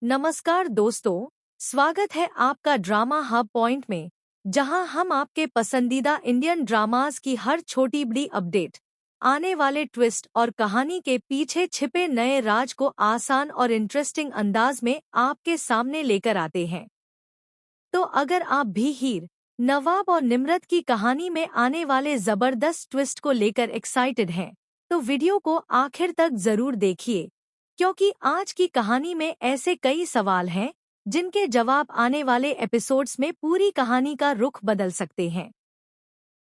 नमस्कार दोस्तों, स्वागत है आपका ड्रामा हब पॉइंट में, जहां हम आपके पसंदीदा इंडियन ड्रामास की हर छोटी बड़ी अपडेट, आने वाले ट्विस्ट और कहानी के पीछे छिपे नए राज को आसान और इंटरेस्टिंग अंदाज में आपके सामने लेकर आते हैं। तो अगर आप भी हीर, नवाब और निम्रत की कहानी में आने वाले जबरदस्त ट्विस्ट को लेकर एक्साइटेड हैं, तो वीडियो को आखिर तक जरूर देखिए, क्योंकि आज की कहानी में ऐसे कई सवाल हैं जिनके जवाब आने वाले एपिसोड्स में पूरी कहानी का रुख बदल सकते हैं।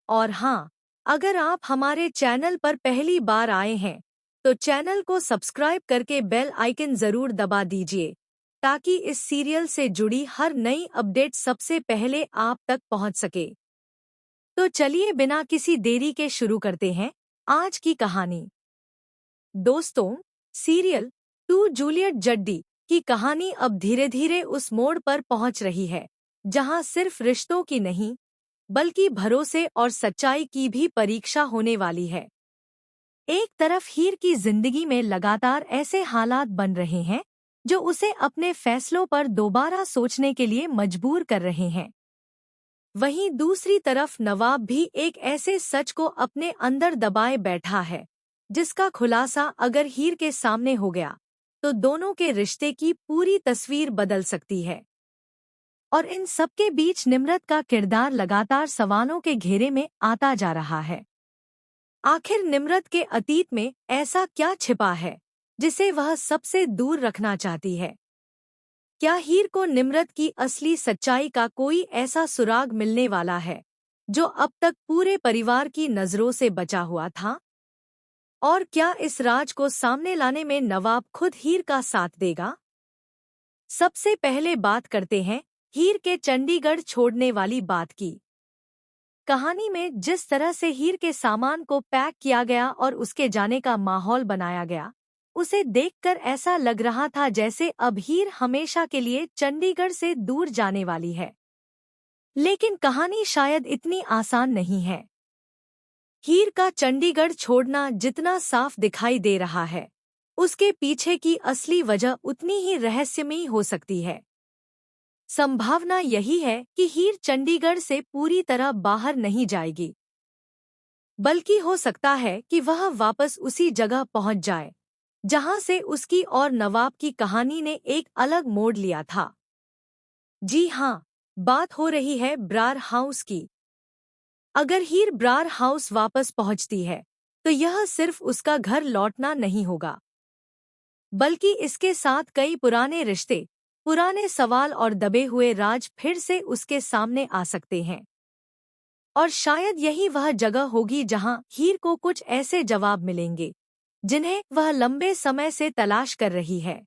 और हाँ, अगर आप हमारे चैनल पर पहली बार आए हैं, तो चैनल को सब्सक्राइब करके बेल आइकन जरूर दबा दीजिए, ताकि इस सीरियल से जुड़ी हर नई अपडेट सबसे पहले आप तक पहुंच सके। तो चलिए बिना किसी देरी के शुरू करते हैं आज की कहानी। दोस्तों, सीरियल टू जूलियट जड्डी की कहानी अब धीरे धीरे उस मोड़ पर पहुंच रही है, जहां सिर्फ रिश्तों की नहीं, बल्कि भरोसे और सच्चाई की भी परीक्षा होने वाली है। एक तरफ हीर की जिंदगी में लगातार ऐसे हालात बन रहे हैं जो उसे अपने फैसलों पर दोबारा सोचने के लिए मजबूर कर रहे हैं। वहीं दूसरी तरफ नवाब भी एक ऐसे सच को अपने अंदर दबाए बैठा है, जिसका खुलासा अगर हीर के सामने हो गया तो दोनों के रिश्ते की पूरी तस्वीर बदल सकती है। और इन सबके बीच निम्रत का किरदार लगातार सवालों के घेरे में आता जा रहा है। आखिर निम्रत के अतीत में ऐसा क्या छिपा है जिसे वह सबसे दूर रखना चाहती है? क्या हीर को निम्रत की असली सच्चाई का कोई ऐसा सुराग मिलने वाला है जो अब तक पूरे परिवार की नजरों से बचा हुआ था? और क्या इस राज को सामने लाने में नवाब खुद हीर का साथ देगा? सबसे पहले बात करते हैं हीर के चंडीगढ़ छोड़ने वाली बात की। कहानी में जिस तरह से हीर के सामान को पैक किया गया और उसके जाने का माहौल बनाया गया, उसे देखकर ऐसा लग रहा था जैसे अब हीर हमेशा के लिए चंडीगढ़ से दूर जाने वाली है। लेकिन कहानी शायद इतनी आसान नहीं है। हीर का चंडीगढ़ छोड़ना जितना साफ दिखाई दे रहा है, उसके पीछे की असली वजह उतनी ही रहस्यमयी हो सकती है। संभावना यही है कि हीर चंडीगढ़ से पूरी तरह बाहर नहीं जाएगी, बल्कि हो सकता है कि वह वापस उसी जगह पहुंच जाए जहां से उसकी और नवाब की कहानी ने एक अलग मोड़ लिया था। जी हाँ, बात हो रही है ब्रार हाउस की। अगर हीर ब्रार हाउस वापस पहुंचती है, तो यह सिर्फ उसका घर लौटना नहीं होगा, बल्कि इसके साथ कई पुराने रिश्ते, पुराने सवाल और दबे हुए राज फिर से उसके सामने आ सकते हैं। और शायद यही वह जगह होगी जहां हीर को कुछ ऐसे जवाब मिलेंगे जिन्हें वह लंबे समय से तलाश कर रही है।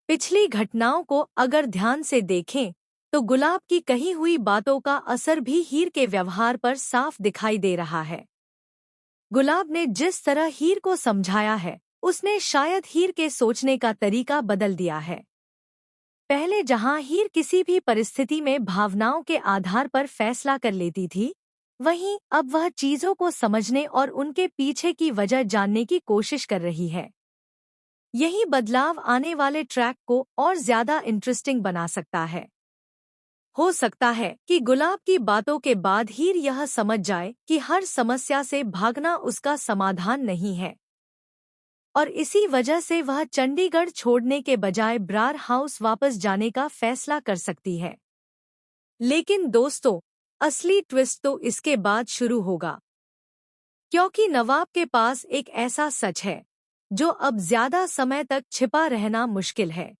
पिछली घटनाओं को अगर ध्यान से देखें, तो गुलाब की कही हुई बातों का असर भी हीर के व्यवहार पर साफ दिखाई दे रहा है। गुलाब ने जिस तरह हीर को समझाया है, उसने शायद हीर के सोचने का तरीका बदल दिया है। पहले जहां हीर किसी भी परिस्थिति में भावनाओं के आधार पर फैसला कर लेती थी, वहीं अब वह चीजों को समझने और उनके पीछे की वजह जानने की कोशिश कर रही है। यही बदलाव आने वाले ट्रैक को और ज्यादा इंटरेस्टिंग बना सकता है। हो सकता है कि गुलाब की बातों के बाद हीर यह समझ जाए कि हर समस्या से भागना उसका समाधान नहीं है, और इसी वजह से वह चंडीगढ़ छोड़ने के बजाय ब्रार हाउस वापस जाने का फैसला कर सकती है। लेकिन दोस्तों, असली ट्विस्ट तो इसके बाद शुरू होगा, क्योंकि नवाब के पास एक ऐसा सच है जो अब ज्यादा समय तक छिपा रहना मुश्किल है।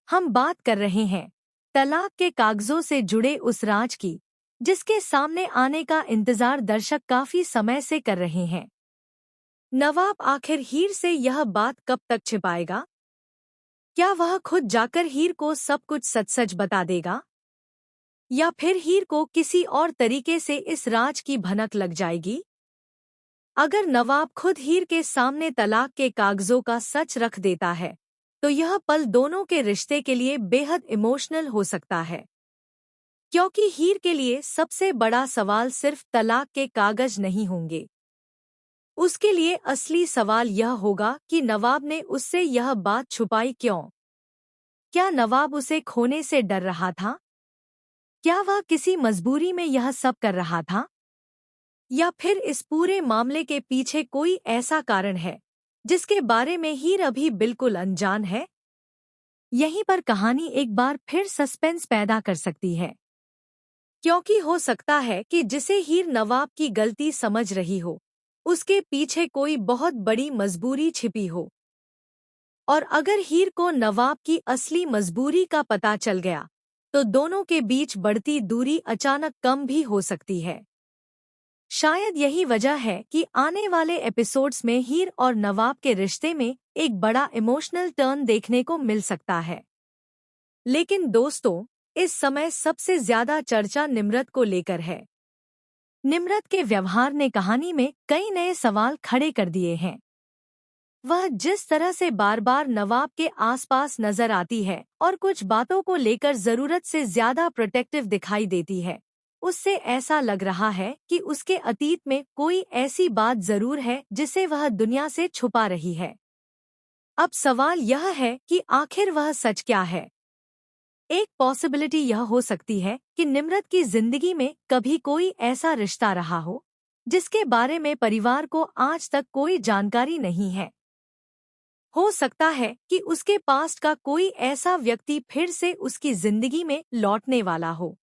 हम बात कर रहे हैं तलाक के कागजों से जुड़े उस राज की, जिसके सामने आने का इंतजार दर्शक काफी समय से कर रहे हैं। नवाब आखिर हीर से यह बात कब तक छिपाएगा? क्या वह खुद जाकर हीर को सब कुछ सच सच बता देगा, या फिर हीर को किसी और तरीके से इस राज की भनक लग जाएगी? अगर नवाब खुद हीर के सामने तलाक के कागजों का सच रख देता है, तो यह पल दोनों के रिश्ते के लिए बेहद इमोशनल हो सकता है, क्योंकि हीर के लिए सबसे बड़ा सवाल सिर्फ तलाक के कागज नहीं होंगे। उसके लिए असली सवाल यह होगा कि नवाब ने उससे यह बात छुपाई क्यों। क्या नवाब उसे खोने से डर रहा था? क्या वह किसी मजबूरी में यह सब कर रहा था? या फिर इस पूरे मामले के पीछे कोई ऐसा कारण है जिसके बारे में हीर अभी बिल्कुल अनजान है? यहीं पर कहानी एक बार फिर सस्पेंस पैदा कर सकती है, क्योंकि हो सकता है कि जिसे हीर नवाब की गलती समझ रही हो, उसके पीछे कोई बहुत बड़ी मजबूरी छिपी हो। और अगर हीर को नवाब की असली मजबूरी का पता चल गया, तो दोनों के बीच बढ़ती दूरी अचानक कम भी हो सकती है। शायद यही वजह है कि आने वाले एपिसोड्स में हीर और नवाब के रिश्ते में एक बड़ा इमोशनल टर्न देखने को मिल सकता है। लेकिन दोस्तों, इस समय सबसे ज्यादा चर्चा निम्रत को लेकर है। निम्रत के व्यवहार ने कहानी में कई नए सवाल खड़े कर दिए हैं। वह जिस तरह से बार बार नवाब के आसपास नजर आती है और कुछ बातों को लेकर जरूरत से ज्यादा प्रोटेक्टिव दिखाई देती है, उससे ऐसा लग रहा है कि उसके अतीत में कोई ऐसी बात जरूर है जिसे वह दुनिया से छुपा रही है। अब सवाल यह है कि आखिर वह सच क्या है। एक पॉसिबिलिटी यह हो सकती है कि निम्रत की जिंदगी में कभी कोई ऐसा रिश्ता रहा हो जिसके बारे में परिवार को आज तक कोई जानकारी नहीं है। हो सकता है कि उसके पास्ट का कोई ऐसा व्यक्ति फिर से उसकी जिंदगी में लौटने वाला हो,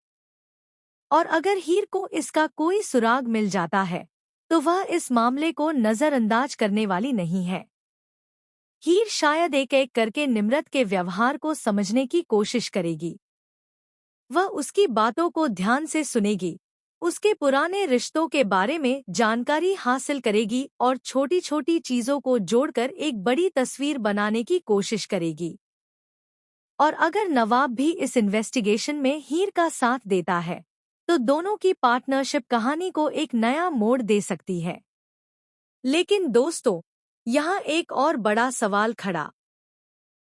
और अगर हीर को इसका कोई सुराग मिल जाता है तो वह इस मामले को नजरअंदाज करने वाली नहीं है। हीर शायद एक एक करके निम्रत के व्यवहार को समझने की कोशिश करेगी। वह उसकी बातों को ध्यान से सुनेगी, उसके पुराने रिश्तों के बारे में जानकारी हासिल करेगी और छोटी छोटी चीजों को जोड़कर एक बड़ी तस्वीर बनाने की कोशिश करेगी। और अगर नवाब भी इस इन्वेस्टिगेशन में हीर का साथ देता है, तो दोनों की पार्टनरशिप कहानी को एक नया मोड़ दे सकती है। लेकिन दोस्तों, यहाँ एक और बड़ा सवाल खड़ा